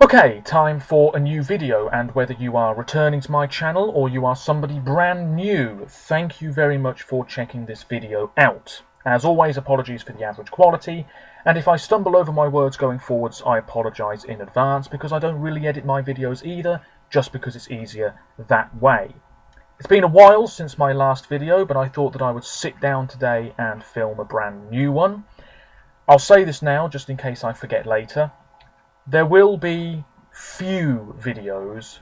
Okay, time for a new video, and whether you are returning to my channel or you are somebody brand new, thank you very much for checking this video out. As always, apologies for the average quality, and if I stumble over my words going forwards, I apologise in advance because I don't really edit my videos either, just because it's easier that way. It's been a while since my last video, but I thought that I would sit down today and film a brand new one. I'll say this now, just in case I forget later. There will be few videos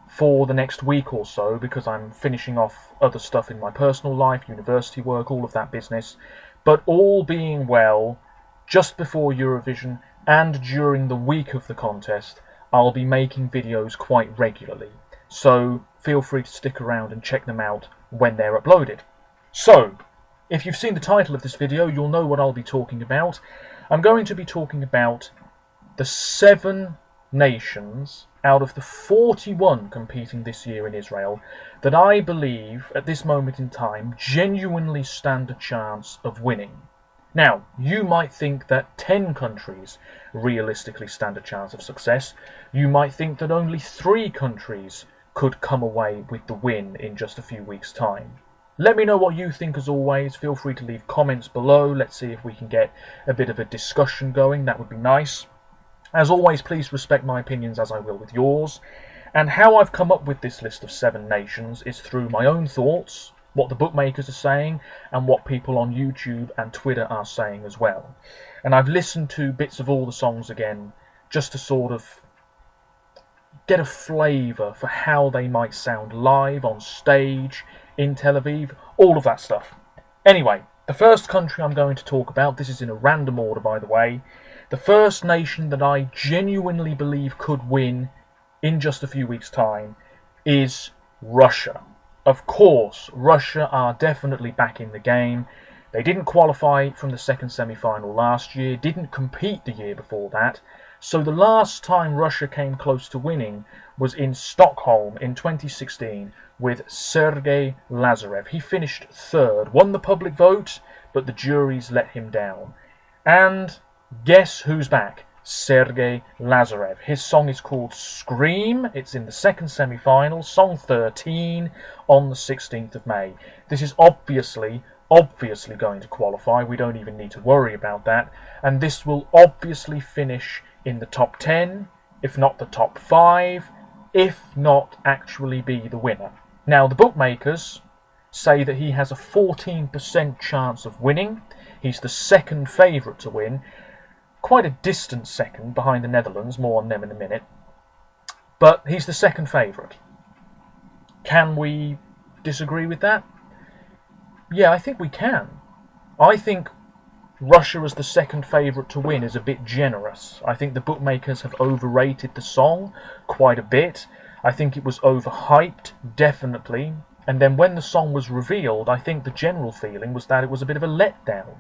for the next week or so because I'm finishing off other stuff in my personal life, university work, all of that business. But all being well, just before Eurovision and during the week of the contest, I'll be making videos quite regularly. So feel free to stick around and check them out when they're uploaded. So, if you've seen the title of this video, you'll know what I'll be talking about. I'm going to be talking about the 7 nations out of the 41 competing this year in Israel that I believe at this moment in time genuinely stand a chance of winning. Now, you might think that 10 countries realistically stand a chance of success. You might think that only 3 countries could come away with the win in just a few weeks' time. Let me know what you think as always. Feel free to leave comments below. Let's see if we can get a bit of a discussion going. That would be nice. As always, please respect my opinions as I will with yours. And how I've come up with this list of 7 nations is through my own thoughts, what the bookmakers are saying, and what people on YouTube and Twitter are saying as well. And I've listened to bits of all the songs again, just to sort of get a flavour for how they might sound live, on stage, in Tel Aviv, all of that stuff. Anyway, the first country I'm going to talk about, this is in a random order by the way, the first nation that I genuinely believe could win in just a few weeks' time is Russia. Of course, Russia are definitely back in the game. They didn't qualify from the second semi-final last year, didn't compete the year before that, so the last time Russia came close to winning was in Stockholm in 2016 with Sergei Lazarev. He finished 3rd, won the public vote, but the juries let him down. And guess who's back? Sergei Lazarev. His song is called Scream. It's in the second semi-final, song 13, on the 16th of May. This is obviously going to qualify. We don't even need to worry about that. And this will obviously finish in the top 10, if not the top 5, if not actually be the winner. Now, the bookmakers say that he has a 14% chance of winning. He's the second favourite to win. Quite a distant second behind the Netherlands, more on them in a minute. But he's the second favourite. Can we disagree with that? Yeah, I think we can. I think Russia as the second favourite to win is a bit generous. I think the bookmakers have overrated the song quite a bit. I think it was overhyped, definitely. And then when the song was revealed, I think the general feeling was that it was a bit of a letdown.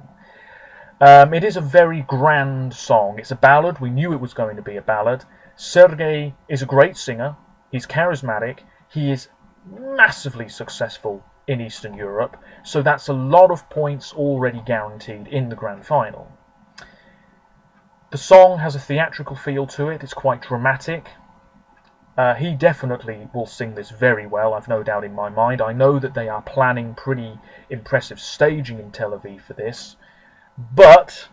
It is a very grand song. It's a ballad. We knew it was going to be a ballad. Sergei is a great singer. He's charismatic. He is massively successful in Eastern Europe. So that's a lot of points already guaranteed in the grand final. The song has a theatrical feel to it. It's quite dramatic. He definitely will sing this very well, I've no doubt in my mind. I know that they are planning pretty impressive staging in Tel Aviv for this. But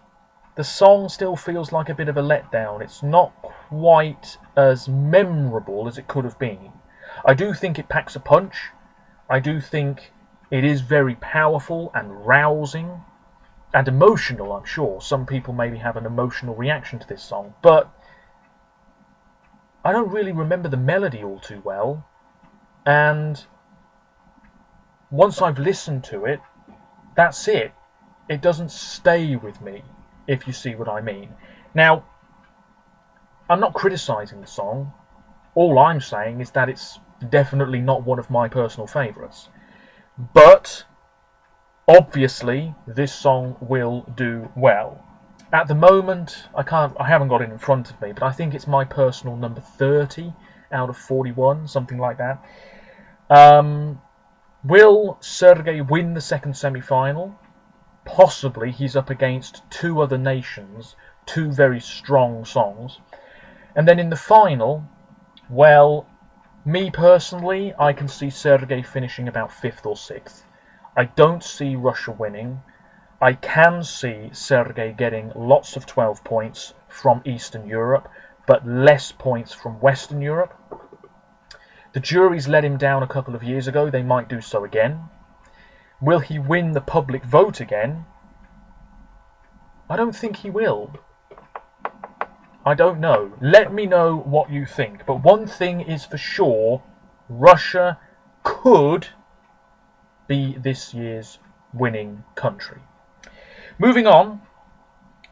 the song still feels like a bit of a letdown. It's not quite as memorable as it could have been. I do think it packs a punch. I do think it is very powerful and rousing and emotional, I'm sure. Some people maybe have an emotional reaction to this song, but I don't really remember the melody all too well. And once I've listened to it, that's it. It doesn't stay with me, if you see what I mean. Now, I'm not criticising the song. All I'm saying is that it's definitely not one of my personal favourites. But, obviously, this song will do well. At the moment, I haven't got it in front of me, but I think it's my personal number 30 out of 41, something like that. Will Sergei win the second semi-final? Possibly. He's up against 2 other nations, 2 very strong songs. And then in the final, well, me personally, I can see Sergei finishing about 5th or 6th. I don't see Russia winning. I can see Sergei getting lots of 12 points from Eastern Europe, but less points from Western Europe. The juries let him down a couple of years ago. They might do so again. Will he win the public vote again? I don't think he will. I don't know. Let me know what you think. But one thing is for sure, Russia could be this year's winning country. Moving on,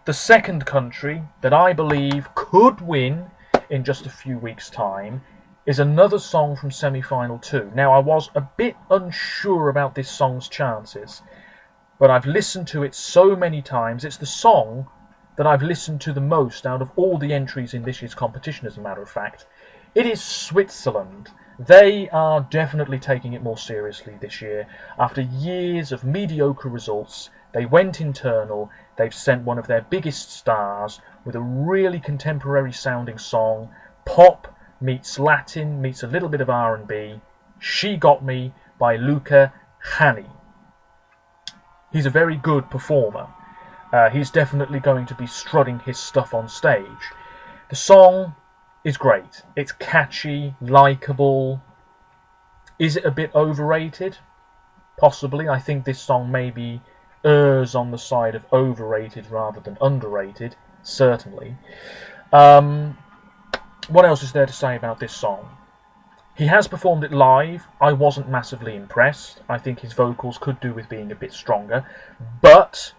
the second country that I believe could win in just a few weeks' time is another song from semi-final 2. Now, I was a bit unsure about this song's chances, but I've listened to it so many times. It's the song that I've listened to the most out of all the entries in this year's competition, as a matter of fact. It is Switzerland. They are definitely taking it more seriously this year. After years of mediocre results, they went internal. They've sent one of their biggest stars with a really contemporary sounding song. Pop meets Latin, meets a little bit of R&B. She Got Me by Luca Hänni. He's a very good performer. He's definitely going to be strutting his stuff on stage. The song is great. It's catchy, likeable. Is it a bit overrated? Possibly. I think this song maybe errs on the side of overrated rather than underrated. Certainly. What else is there to say about this song? He has performed it live. I wasn't massively impressed. I think his vocals could do with being a bit stronger. But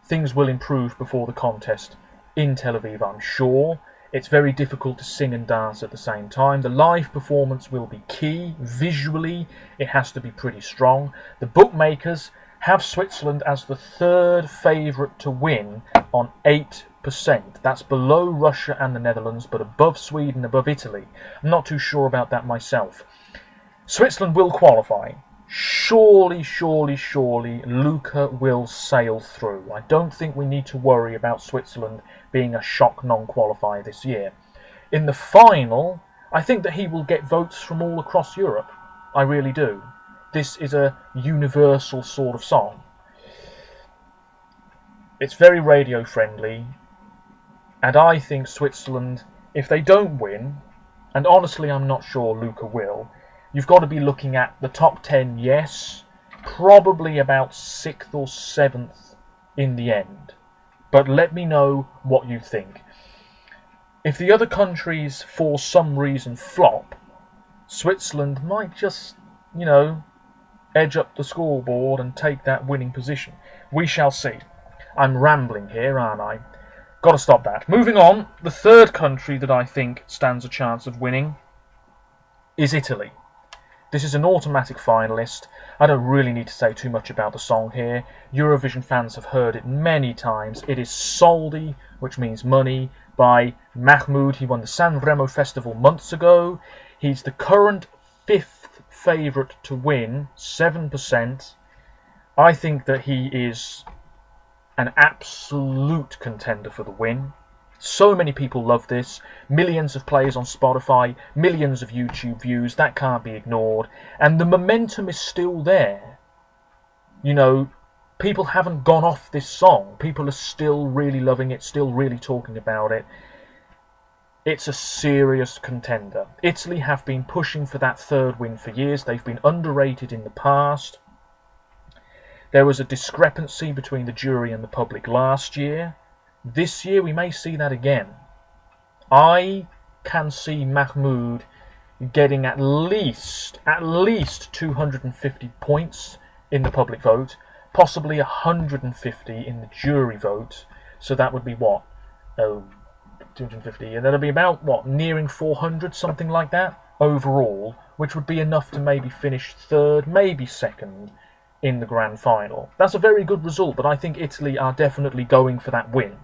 things will improve before the contest in Tel Aviv, I'm sure. It's very difficult to sing and dance at the same time. The live performance will be key. Visually, it has to be pretty strong. The bookmakers have Switzerland as the third favourite to win on 8%. That's below Russia and the Netherlands, but above Sweden, above Italy. I'm not too sure about that myself. Switzerland will qualify. Surely, Luca will sail through. I don't think we need to worry about Switzerland being a shock non-qualifier this year. In the final, I think that he will get votes from all across Europe. I really do. This is a universal sort of song. It's very radio friendly, and I think Switzerland, if they don't win, and honestly I'm not sure Luca will, you've got to be looking at the top 10, yes, probably about 6th or 7th in the end. But let me know what you think. If the other countries for some reason flop, Switzerland might just, edge up the scoreboard and take that winning position. We shall see. I'm rambling here, aren't I? Got to stop that. Moving on, the third country that I think stands a chance of winning is Italy. This is an automatic finalist. I don't really need to say too much about the song here. Eurovision fans have heard it many times. It is Soldi, which means money, by Mahmoud. He won the Sanremo Festival months ago. He's the current 5th favourite to win, 7%. I think that he is an absolute contender for the win. So many people love this. Millions of plays on Spotify, millions of YouTube views. That can't be ignored. And the momentum is still there. People haven't gone off this song. People are still really loving it, still really talking about it. It's a serious contender. Italy have been pushing for that third win for years. They've been underrated in the past. There was a discrepancy between the jury and the public last year. This year we may see that again. I can see Mahmoud getting at least 250 points in the public vote, possibly 150 in the jury vote. So that would be what? 250, and that'll be about nearing 400, something like that overall, which would be enough to maybe finish third, maybe second in the grand final. That's a very good result, but I think Italy are definitely going for that win.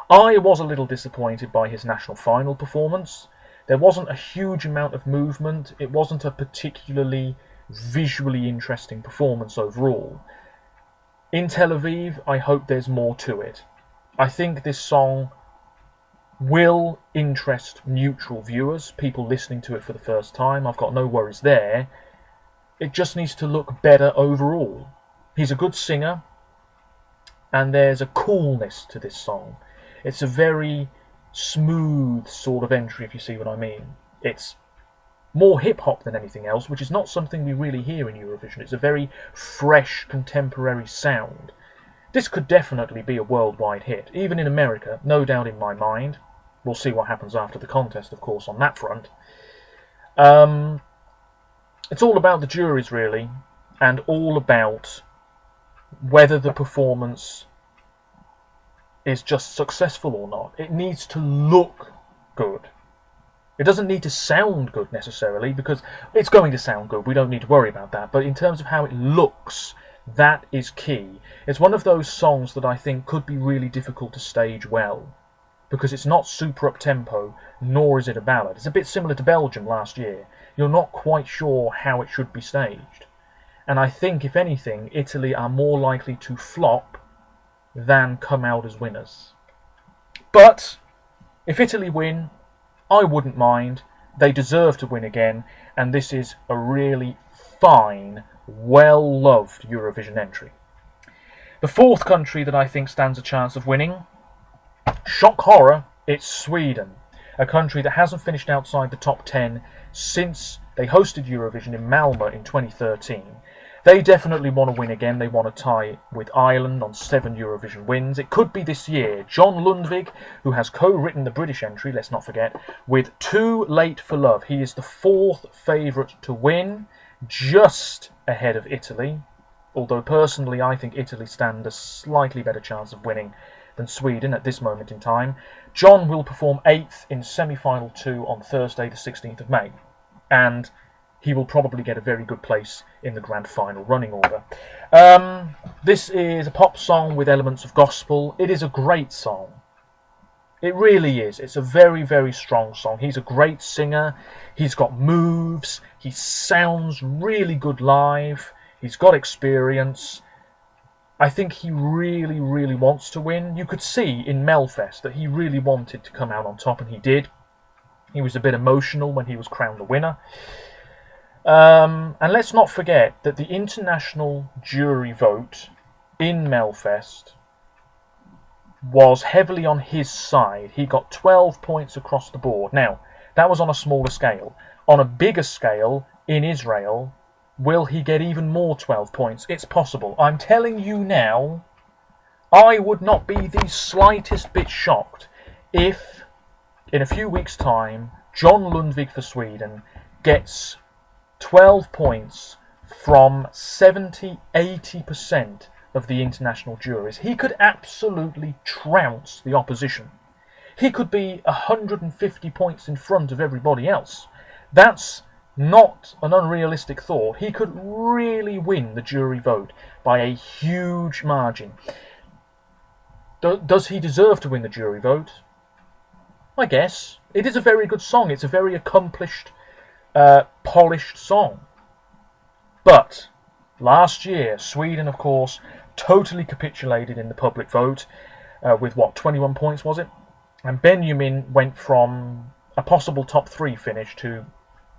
I was a little disappointed by his national final performance. There wasn't a huge amount of movement. It wasn't a particularly visually interesting performance overall. In Tel Aviv, I hope there's more to it. I think this song will interest neutral viewers, people listening to it for the first time. I've got no worries there. It just needs to look better overall. He's a good singer, and there's a coolness to this song. It's a very smooth sort of entry, if you see what I mean. It's more hip-hop than anything else, which is not something we really hear in Eurovision. It's a very fresh, contemporary sound. This could definitely be a worldwide hit, even in America, no doubt in my mind. We'll see what happens after the contest, of course, on that front. It's all about the juries, really, and all about whether the performance is just successful or not. It needs to look good. It doesn't need to sound good necessarily, because it's going to sound good. We don't need to worry about that. But in terms of how it looks, that is key. It's one of those songs that I think could be really difficult to stage well, because it's not super up-tempo, nor is it a ballad. It's a bit similar to Belgium last year. You're not quite sure how it should be staged. And I think, if anything, Italy are more likely to flop than come out as winners. But if Italy win, I wouldn't mind. They deserve to win again, and this is a really fine, well-loved Eurovision entry. The fourth country that I think stands a chance of winning, shock horror, it's Sweden, a country that hasn't finished outside the top 10 since they hosted Eurovision in Malmö in 2013. They definitely want to win again. They want to tie with Ireland on 7 Eurovision wins. It could be this year. John Lundvik, who has co-written the British entry, let's not forget, with Too Late for Love. He is the 4th favourite to win, just ahead of Italy. Although personally I think Italy stand a slightly better chance of winning than Sweden at this moment in time. John will perform 8th in semi-final 2 on Thursday the 16th of May. And he will probably get a very good place in the grand final running order. This is a pop song with elements of gospel. It is a great song. It really is. It's a very, very strong song. He's a great singer. He's got moves. He sounds really good live. He's got experience. I think he really, really wants to win. You could see in Melfest that he really wanted to come out on top, and he did. He was a bit emotional when he was crowned the winner. And let's not forget that the international jury vote in Melfest was heavily on his side. He got 12 points across the board. Now, that was on a smaller scale. On a bigger scale, in Israel, will he get even more 12 points? It's possible. I'm telling you now, I would not be the slightest bit shocked if, in a few weeks' time, John Lundvik for Sweden gets 12 points from 70-80% of the international juries. He could absolutely trounce the opposition. He could be 150 points in front of everybody else. That's not an unrealistic thought. He could really win the jury vote by a huge margin. Does he deserve to win the jury vote? I guess. It is a very good song. It's a very accomplished, polished song. But last year, Sweden, of course, totally capitulated in the public vote with, 21 points, was it? And Benjamin went from a possible top 3 finish to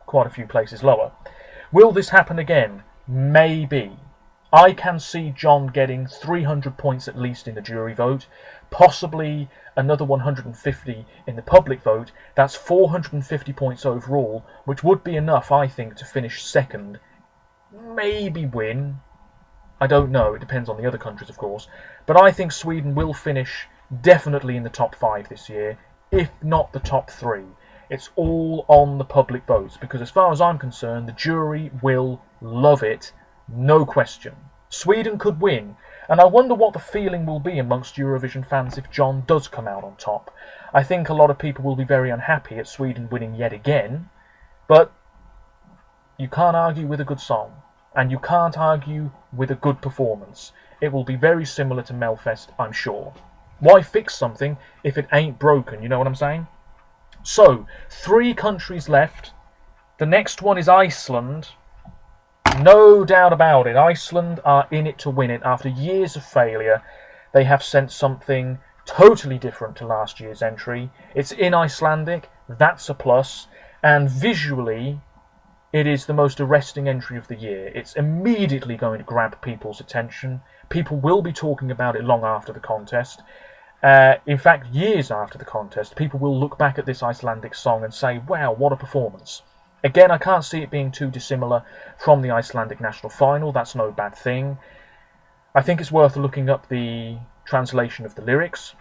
quite a few places lower. Will this happen again? Maybe. I can see John getting 300 points at least in the jury vote, possibly another 150 in the public vote. That's 450 points overall, which would be enough, I think, to finish second. Maybe win. I don't know. It depends on the other countries, of course. But I think Sweden will finish definitely in the top 5 this year, if not the top 3. It's all on the public votes, because as far as I'm concerned, the jury will love it, no question. Sweden could win, and I wonder what the feeling will be amongst Eurovision fans if John does come out on top. I think a lot of people will be very unhappy at Sweden winning yet again, but you can't argue with a good song, and you can't argue with a good performance. It will be very similar to Melfest, I'm sure. Why fix something if it ain't broken, you know what I'm saying? So, 3 countries left. The next one is Iceland. No doubt about it. Iceland are in it to win it. After years of failure, they have sent something totally different to last year's entry. It's in Icelandic, that's a plus, and visually it is the most arresting entry of the year. It's immediately going to grab people's attention. People will be talking about it long after the contest. In fact, years after the contest, people will look back at this Icelandic song and say, wow, what a performance. Again, I can't see it being too dissimilar from the Icelandic national final. That's no bad thing. I think it's worth looking up the translation of the lyrics.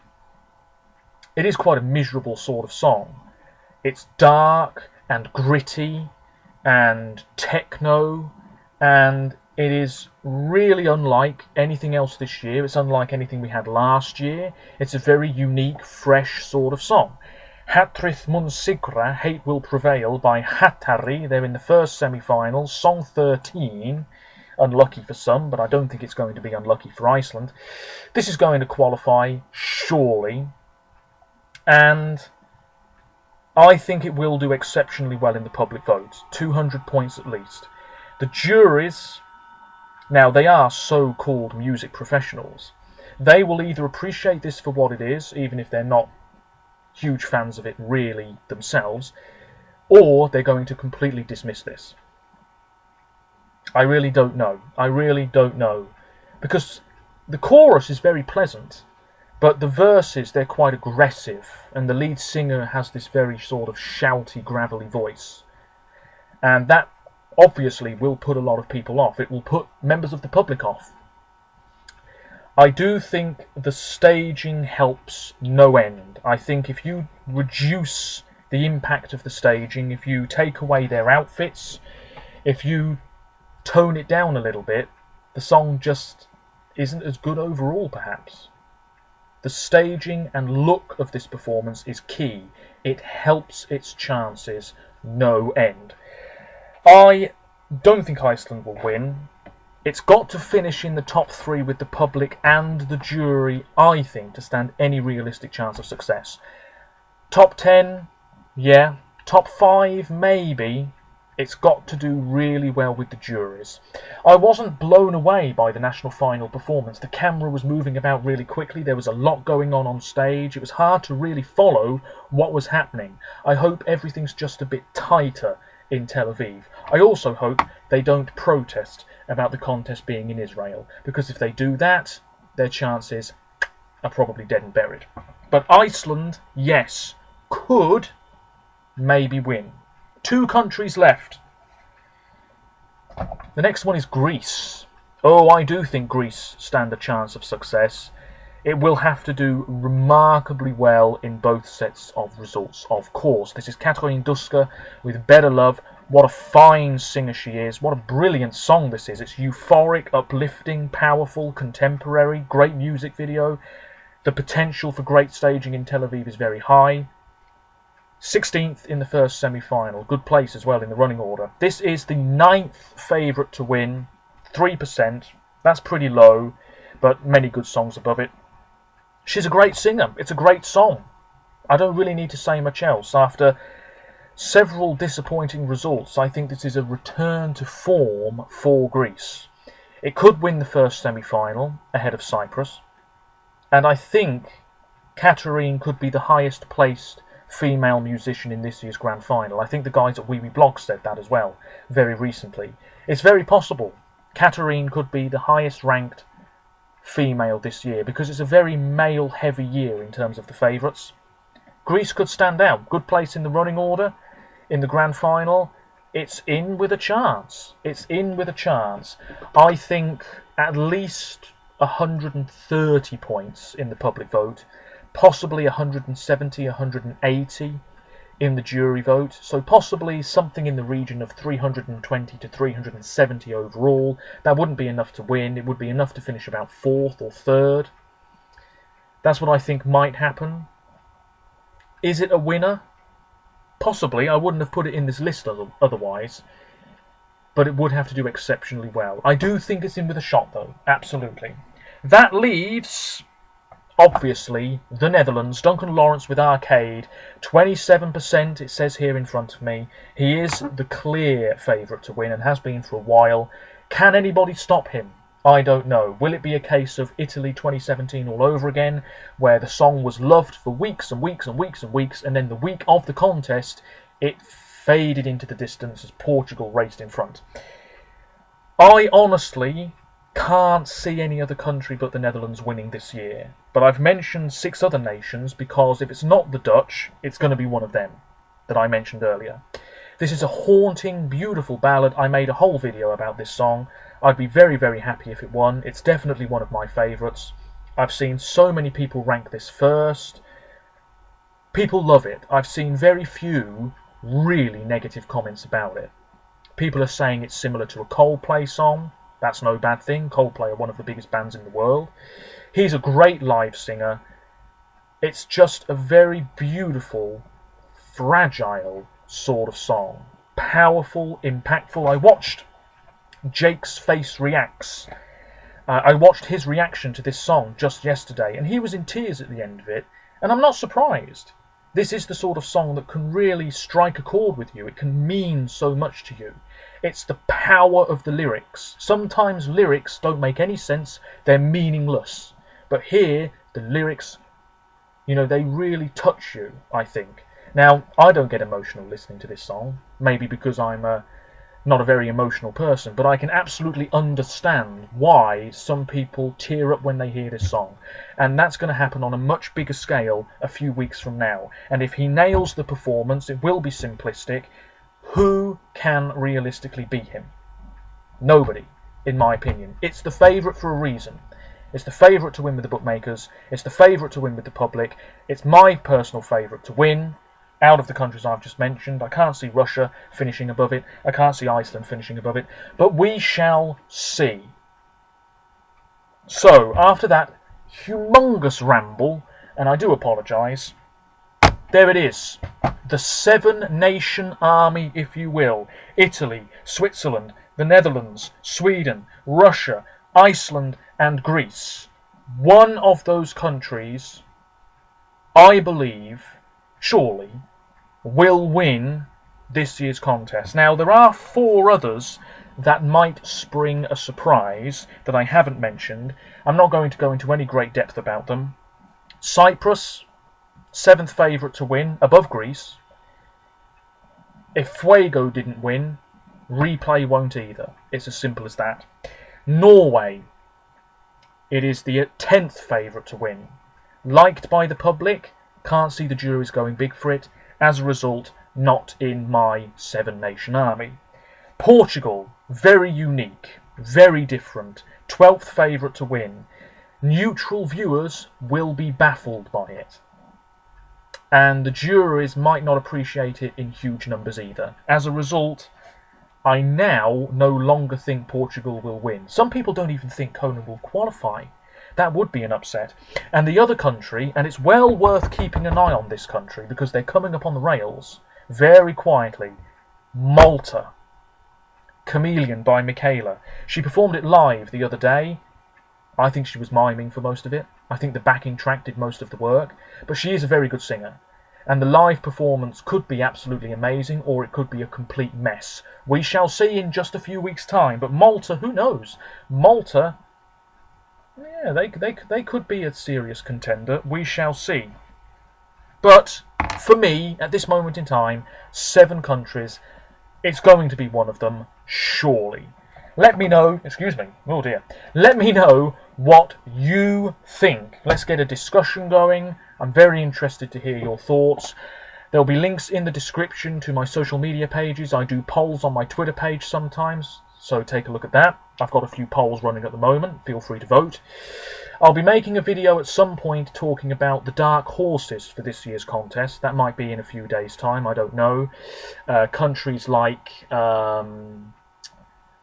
It is quite a miserable sort of song. It's dark and gritty and techno, and it is really unlike anything else this year. It's unlike anything we had last year. It's a very unique, fresh sort of song. Hatrið mun sigra, Hate Will Prevail by Hatari. They're in the first semi-final. Song 13. Unlucky for some, but I don't think it's going to be unlucky for Iceland. This is going to qualify, surely. And I think it will do exceptionally well in the public vote. 200 points at least. The juries, now they are so-called music professionals. They will either appreciate this for what it is, even if they're not huge fans of it really themselves, or they're going to completely dismiss this. I really don't know. I really don't know. Because the chorus is very pleasant, but the verses, they're quite aggressive, and the lead singer has this very sort of shouty, gravelly voice. And that obviously will put a lot of people off. It will put members of the public off. I do think the staging helps no end. I think if you reduce the impact of the staging, if you take away their outfits, if you tone it down a little bit, the song just isn't as good overall, perhaps. The staging and look of this performance is key. It helps its chances no end. I don't think Iceland will win. It's got to finish in the top 3 with the public and the jury, I think, to stand any realistic chance of success. Top 10, yeah. Top 5, maybe. It's got to do really well with the juries. I wasn't blown away by the national final performance. The camera was moving about really quickly. There was a lot going on stage. It was hard to really follow what was happening. I hope everything's just a bit tighter in Tel Aviv. I also hope they don't protest about the contest being in Israel, because if they do that, their chances are probably dead and buried. But Iceland, yes, could maybe win. 2 countries left. The next one is Greece. Oh, I do think Greece stand a chance of success. It will have to do remarkably well in both sets of results, of course. This is Katarina Duska with Better Love. What a fine singer she is. What a brilliant song this is. It's euphoric, uplifting, powerful, contemporary, great music video. The potential for great staging in Tel Aviv is very high. 16th in the first semi-final. Good place as well in the running order. This is the 9th favourite to win. 3%. That's pretty low, but many good songs above it. She's a great singer. It's a great song. I don't really need to say much else. After several disappointing results, I think this is a return to form for Greece. It could win the first semi-final ahead of Cyprus. And I think Katarina could be the highest placed female musician in this year's grand final. I think the guys at Wee Wee Blog said that as well, very recently. It's very possible Katarina could be the highest ranked female this year, because it's a very male heavy year in terms of the favourites. Greece could stand out. Good place in the running order. In the grand final, it's in with a chance. It's in with a chance. I think at least 130 points in the public vote, possibly 170, 180 in the jury vote, so possibly something in the region of 320 to 370 overall. That wouldn't be enough to win. It would be enough to finish about 4th or 3rd. That's what I think might happen. Is it a winner? Possibly. I wouldn't have put it in this list otherwise, but it would have to do exceptionally well. I do think it's in with a shot, though. Absolutely. That leaves, obviously, the Netherlands. Duncan Lawrence with Arcade. 27%, it says here in front of me. He is the clear favourite to win and has been for a while. Can anybody stop him? I don't know. Will it be a case of Italy 2017 all over again, where the song was loved for weeks and weeks and weeks and weeks, and then the week of the contest, it faded into the distance as Portugal raced in front? I honestly can't see any other country but the Netherlands winning this year. But I've mentioned 6 other nations because if it's not the Dutch, it's going to be one of them that I mentioned earlier. This is a haunting, beautiful ballad. I made a whole video about this song. I'd be very, very happy if it won. It's definitely one of my favourites. I've seen so many people rank this first. People love it. I've seen very few really negative comments about it. People are saying it's similar to a Coldplay song. That's no bad thing. Coldplay are one of the biggest bands in the world. He's a great live singer. It's just a very beautiful, fragile sort of song. Powerful, impactful. I watched Jake's Face Reacts. I watched his reaction to this song just yesterday, and he was in tears at the end of it, and I'm not surprised. This is the sort of song that can really strike a chord with you. It can mean so much to you. It's the power of the lyrics. Sometimes lyrics don't make any sense, they're meaningless. But here, the lyrics, they really touch you, I think. Now, I don't get emotional listening to this song, maybe because I'm not a very emotional person, but I can absolutely understand why some people tear up when they hear this song. And that's going to happen on a much bigger scale a few weeks from now. And if he nails the performance, it will be simplistic. Who can realistically beat him? Nobody, in my opinion. It's the favourite for a reason. It's the favourite to win with the bookmakers. It's the favourite to win with the public. It's my personal favourite to win. Out of the countries I've just mentioned, I can't see Russia finishing above it. I can't see Iceland finishing above it. But we shall see. So, after that humongous ramble, and I do apologise, there it is. The 7-nation army, if you will. Italy, Switzerland, the Netherlands, Sweden, Russia, Iceland, and Greece. One of those countries, I believe, surely, will win this year's contest. Now, there are 4 others that might spring a surprise that I haven't mentioned. I'm not going to go into any great depth about them. Cyprus, 7th favourite to win, above Greece. If Fuego didn't win, Replay won't either. It's as simple as that. Norway, it is the 10th favourite to win. Liked by the public, can't see the juries going big for it. As a result, not in my 7-nation army. Portugal, very unique, very different. 12th favourite to win. Neutral viewers will be baffled by it. And the juries might not appreciate it in huge numbers either. As a result, I now no longer think Portugal will win. Some people don't even think Conan will qualify. That would be an upset. And the other country, and it's well worth keeping an eye on this country because they're coming up on the rails very quietly, Malta. Chameleon by Michaela. She performed it live the other day. I think she was miming for most of it. I think the backing track did most of the work. But she is a very good singer. And the live performance could be absolutely amazing, or it could be a complete mess. We shall see in just a few weeks' time. But Malta, who knows? Malta, yeah, they could be a serious contender. We shall see. But for me, at this moment in time, 7 countries, it's going to be one of them, surely. Let me know, excuse me, oh dear. Let me know what you think. Let's get a discussion going. I'm very interested to hear your thoughts. There'll be links in the description to my social media pages. I do polls on my Twitter page sometimes, so take a look at that. I've got a few polls running at the moment. Feel free to vote. I'll be making a video at some point talking about the dark horses for this year's contest. That might be in a few days' time, I don't know. Countries like,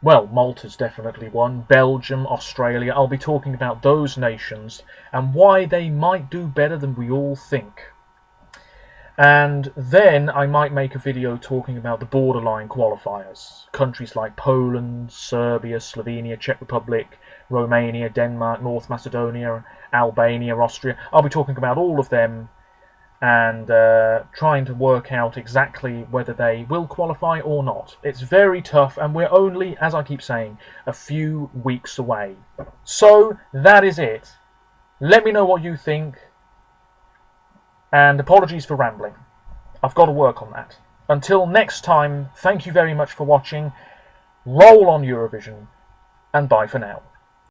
Malta's definitely one. Belgium, Australia. I'll be talking about those nations and why they might do better than we all think. And then I might make a video talking about the borderline qualifiers. Countries like Poland, Serbia, Slovenia, Czech Republic, Romania, Denmark, North Macedonia, Albania, Austria. I'll be talking about all of them and trying to work out exactly whether they will qualify or not. It's very tough, and we're only, as I keep saying, a few weeks away. So that is it. Let me know what you think, and apologies for rambling. I've got to work on that. Until next time, thank you very much for watching. Roll on Eurovision, and bye for now.